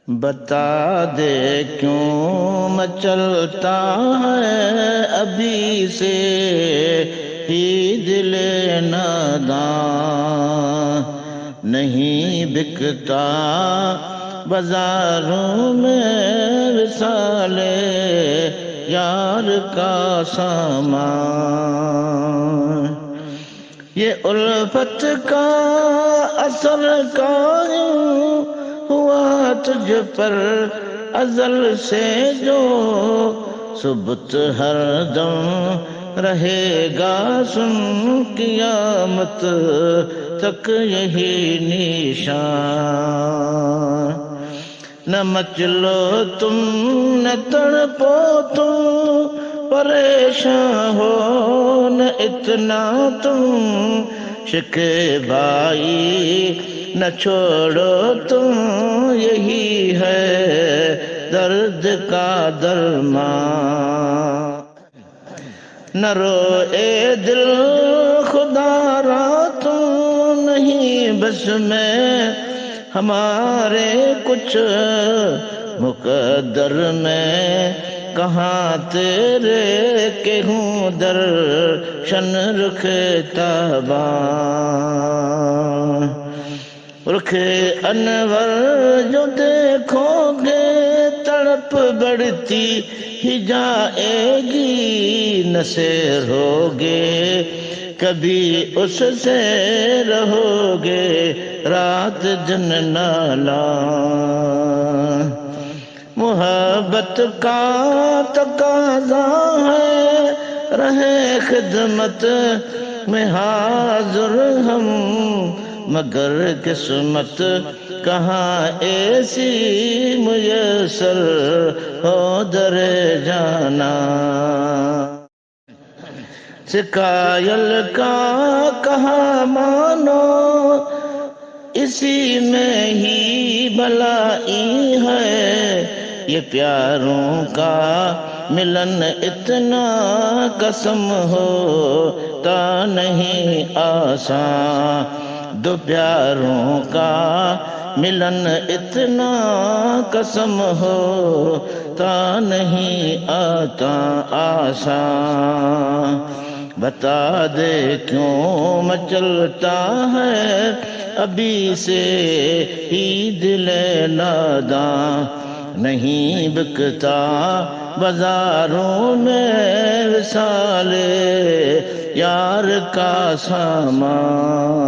بتا دے کیوں مچلتا ہے ابھی سے ہی دل ناداں، نہیں بکتا بازاروں میں وصال یار کا سامان۔ یہ الفت کا اثر قائم ہوا تجھ پر ازل سے جو، ثبت ہر دم رہے گا سن قیامت تک یہی نشان۔ نہ مچلو تم نہ تڑپو تم پریشان ہو نہ اتنا تم، شکیبائی نہ چھوڑو تم، یہی ہے درد کا درمان۔ نہ رو اے دل خدا را تم، نہیں بس میں ہمارے کچھ، مقدر میں کہاں تیرے کہ ہوں درشن رخ تاباں۔ رخ انور جو دیکھو گے تڑپ بڑھتی ہی جائے گی، نہ سیر ہوگے کبھی اس سے رہو گے رات دن نالا۔ محبت کا تقاضا ہے رہے خدمت میں حاضر ہم، مگر قسمت کہاں ایسی میسر ہو در جانا۔ سکایل کا کہاں مانو اسی میں ہی بلائی ہے، یہ پیاروں کا ملن اتنا قسم ہوتا نہیں آسان، دو پیاروں کا ملن اتنا قسم ہوتا نہیں آتا آسان۔ بتا دے کیوں مچلتا ہے ابھی سے ہی دل ناداں، نہیں بکتا بازاروں میں وصال یار کا سامان۔